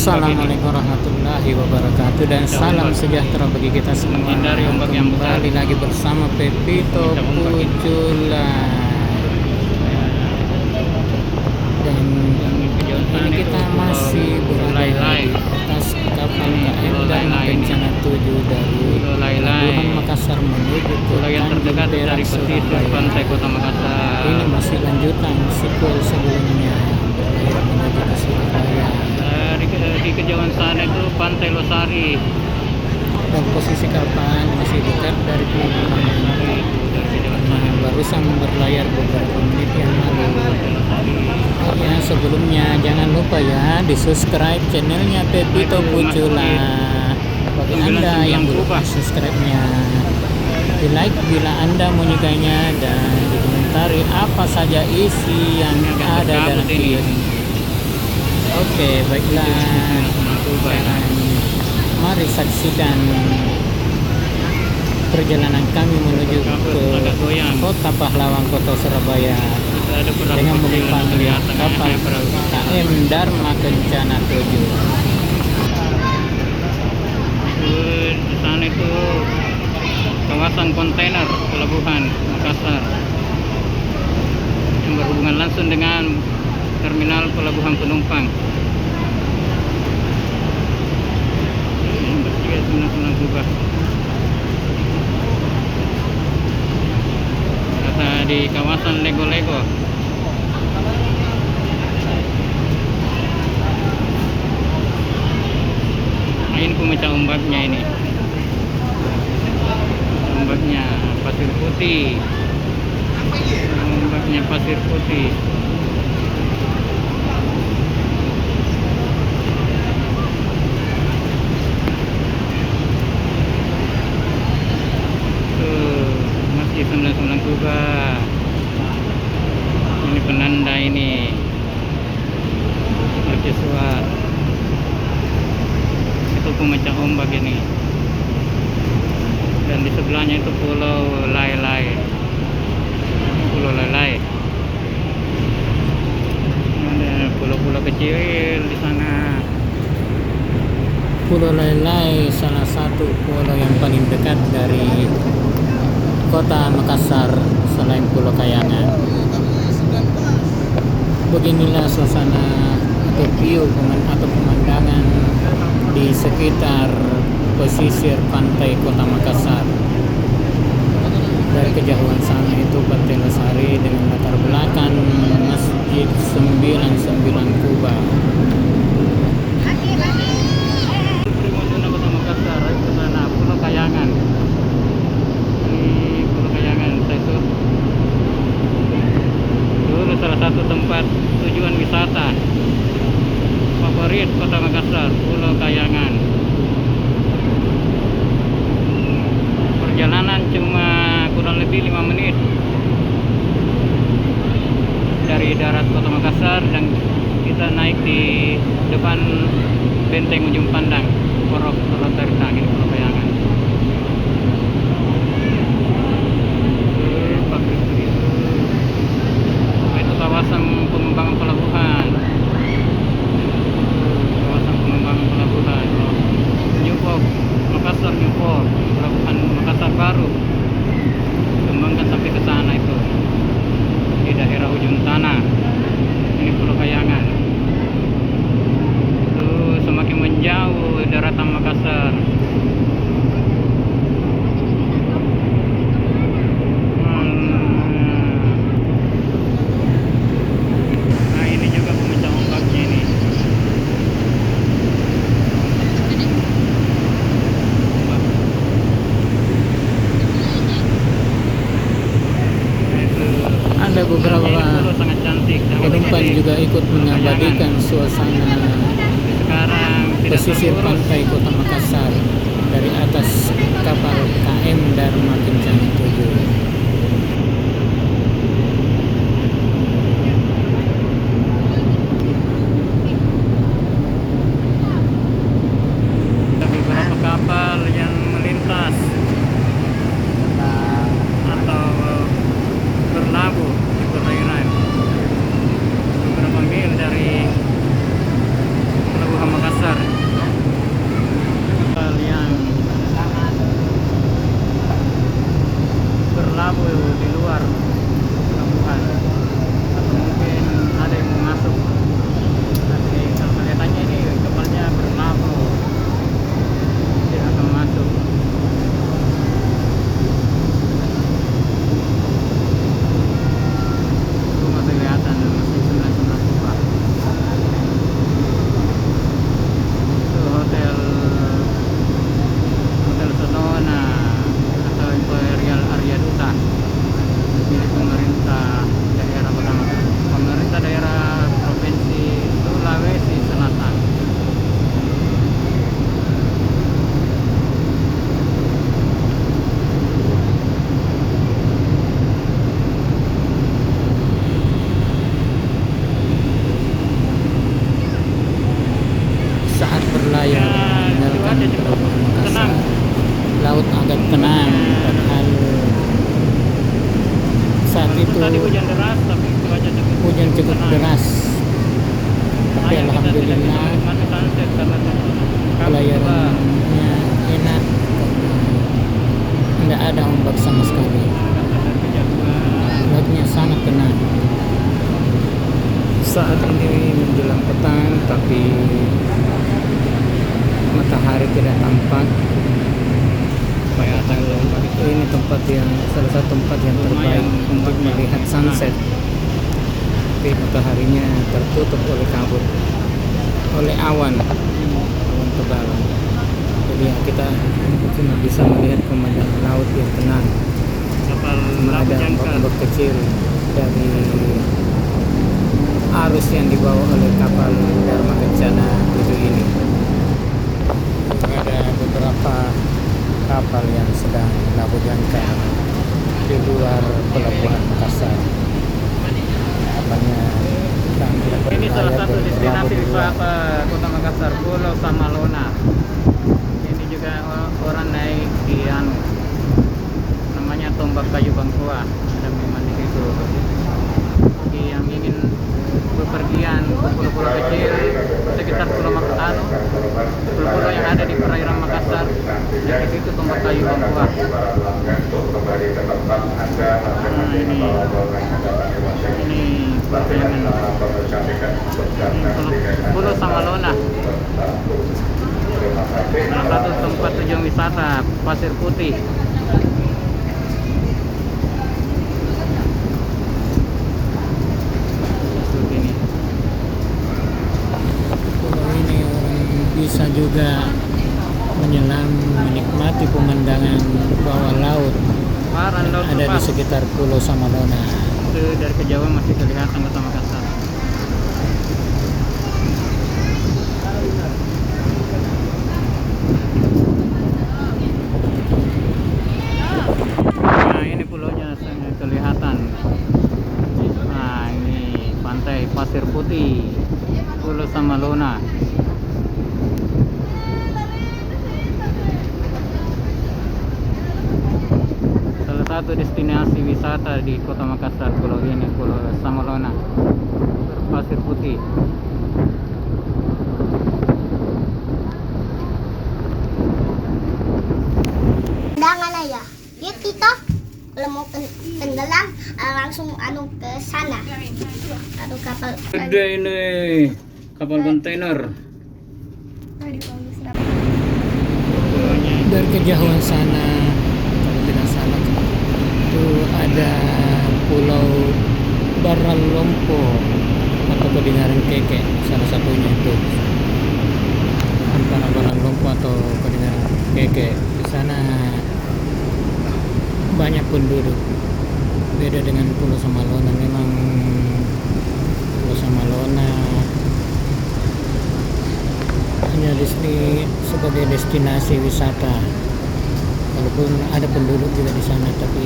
Assalamualaikum warahmatullahi wabarakatuh dan salam sejahtera bagi kita semua. Hindari ombak yang besar. Kembali lagi bersama Pepito Puculan. Dan ini kita masih berada di atas kapal KM Dharma Kencana 7 dari Pelabuhan Makassar menuju ke pulau yang terdekat Tanjung dari Perak, pesisir Surabaya. pantai Kota Makassar. Ini masih lanjutan sequel sebelumnya berlayar menuju ke Surabaya. Di kejauhan sana itu Pantai Losari. Dan posisi kapal masih dekat dari pelabuhan ini. Nah, barusan berlayar beberapa menit yang lalu. Oh ya, sebelumnya jangan lupa ya di subscribe channelnya Pepito Puculan. Bagi anda yang belum subscribe-nya, di like bila anda menyukainya dan dikomentari apa saja isi yang ada dalam video ini. Oke, baiklah. Mari saksikan perjalanan kami menuju ke Kota Pahlawan, Kota Surabaya dengan menggunakan kapal KM Dharma Kencana 7. Di sana itu kawasan kontainer Pelabuhan Makassar yang berhubungan langsung dengan terminal pelabuhan penumpang. Ini bersih senang-senang juga. Kata di kawasan Lego-Lego. Nah, ini pemecah ombaknya ini. Ombaknya pasir putih. Ombaknya pasir putih. Masih senang-senang juga. Ini penanda ini mercusuar. Itu pemecah ombak ini. Dan di sebelahnya itu Pulau Lai-Lai. Pulau Lai-Lai. Ada pulau-pulau kecil di sana. Pulau Lai-Lai salah satu pulau yang paling dekat dari Kota Makassar selain Pulau Kayangan. Beginilah suasana atau view atau pemandangan di sekitar pesisir pantai Kota Makassar. Dari kejauhan sana itu Pantai Losari dengan latar belakang Masjid 99 Kubah. Primodona Kota Makassar, ke sana Pulau Kayangan. Ini Pulau Kayangan, itu dulu salah satu tempat tujuan wisata favorit Kota Makassar, Pulau Kayangan. Perjalanan cuma kurang lebih 5 menit dari darat Kota Makassar dan kita naik di depan Benteng Ujung Pandang, Porok Terta, ini Pulau Kayangan. Itu kawasan pengembangan pelabuhan. Kawasan pengembangan pelabuhan. Newport, Makassar Newport, pelabuhan Makassar baru. Kembangkan sampai ke sana itu. Di daerah ujung tanah. Ini Pulau Kayangan. Semakin menjauh daratan Makassar. Nah, ini juga pemecah ombaknya ini. Ada beberapa Sangat cantik. penumpang juga ikut mengabadikan suasana pesisir pantai Kota Makassar dari atas kapal KM Dharma Kencana 7. Beberapa kapal yang melintas atau berlabuh di perairan beberapa mil dari Pelabuhan Makassar. laut agak tenang, padahal saat Walaupun itu tadi hujan deras, tapi cuaca hujan cukup tenang. deras. Tapi Sayang kita tidak bisa alhamdulillah menikmati sunset karena kabut tebal. pelayarannya enak, tidak ada ombak sama sekali. Dan kejauhan. Lautnya sangat tenang. Saat ini menjelang petang, tapi matahari tidak tampak. Kelihatan lompat itu. Ini tempat yang salah satu tempat yang terbaik untuk melihat sunset. Tapi mataharinya tertutup oleh kabut, oleh awan tebal. Jadi ya, kita cuma bisa melihat pemandangan laut yang tenang. Kapal Cuma labu ada jangkar. ombak kecil dari arus yang dibawa oleh kapal Dharma Kencana 7 ini. Ada beberapa kapal yang sedang labu jangkar di luar pelabuhan Makassar. Kapalnya sedang Ini salah berlayar satu dan berlabuh destinasi di luar. wisata Kota Makassar, Pulau Samalona. Ini juga orang naik di namanya Tombak Kayu Bangkua. Ada memang di situ. Bagi yang ingin bepergian ke pulau-pulau kecil sekitar pulau-pulau yang ada di perairan Makassar, dan di situ Tombak Kayu Bangkua. Nah, ini Pulau Samalona, salah satu tempat tujuan wisata pasir putih. Ini Pulau ini orang bisa juga menyelam, menikmati pemandangan bawah laut Paran laut ada di lepas. sekitar Pulau Samalona. Itu dari kejauhan masih kelihatan Kota Makassar. Nah, ini pulaunya sangat kelihatan. Nah, ini pantai Pasir Putih, Pulau Samalona. Salah satu destinasi wisata di Kota Makassar, pulau ini, Pulau Samalona, Pasir Putih. Undangan aja. Dia kita kalau mau tenggelam langsung ke sana. Kapal. Gede ini kapal kontainer. Dari kejauhan sana, kalau tidak salah, itu ada Pulau Baralompo atau Kedingaran Keke, salah satunya itu. Antara Baralompo atau Kedingaran Keke, di sana banyak penduduk. Beda dengan Pulau Samalona. Memang Pulau Samalona hanya di sini sebagai destinasi wisata, walaupun ada penduduk juga di sana, tapi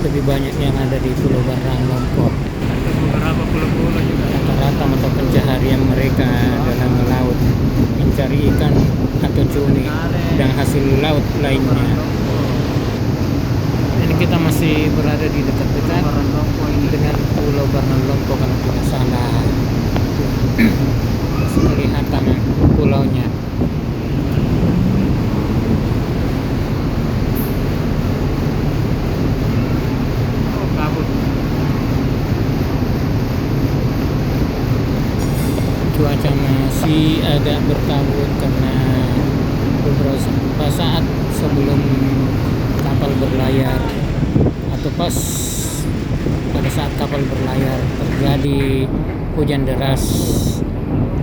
lebih banyak yang ada di Pulau Barang Lompok. Ada beberapa pulau-pulau juga. Rata-rata mata pencaharian mereka dalam melaut, mencari ikan atau cumi dan hasil laut lainnya. Ini kita masih berada di dekat-dekat dengan Pulau Barang Lompok kalau tidak salah. Masih kelihatan pulaunya. Oh, kabut. Cuaca masih agak berkabut karena beberapa saat sebelum kapal berlayar atau pas pada saat kapal berlayar terjadi hujan deras,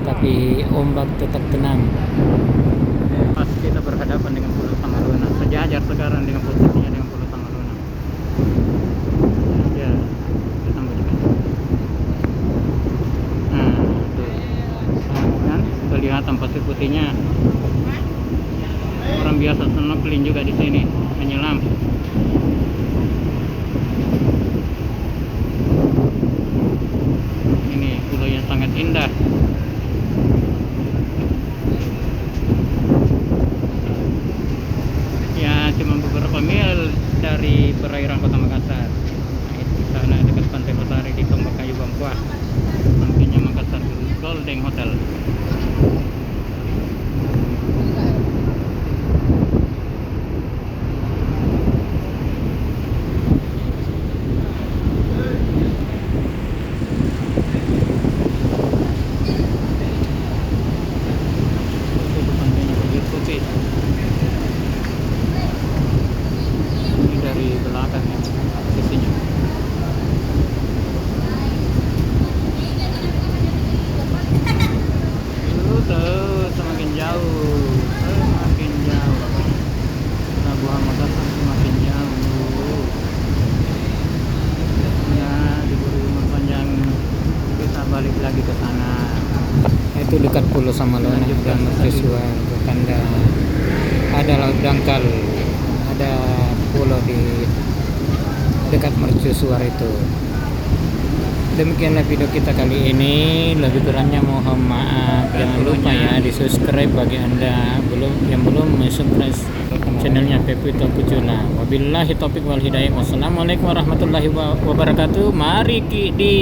tapi ombak tetap tenang. Pas kita berhadapan dengan Pulau Samalona, sejajar sekarang dengan posisinya dengan Pulau Samalona. Ya, kita mau juga. Nah, tuh. Kan kelihatan pasir putihnya. Orang biasa snorkeling juga di sini, menyelam. Ini pulau yang sangat indah. Ya, cuma perairan Kota Makassar. Nah, itu di sana dekat Pantai Matahari di Tombak Kayu Bambuah. Sampingnya Makassar Golden Hotel. Itu sampingnya Bukit Putih. Ini dari belakang ya, sisinya. Itu tuh semakin jauh, semakin jauh. Pelabuhan Makassar semakin jauh. Ya, diberi umur panjang, kita balik lagi ke sana. Itu dekat Pulau Samalona dan Mercusuar, Bukanda. Ada laut dangkal, ada pulau di dekat Mercusuar itu. Demikianlah video kita kali ini. Lebih kurangnya mohon maaf. Jangan lupa ya di subscribe bagi anda yang belum subscribe channelnya Pepi Tokujuna. Wabillahi taufiq wal hidayah. Wassalamualaikum warahmatullahi wabarakatuh. Mari di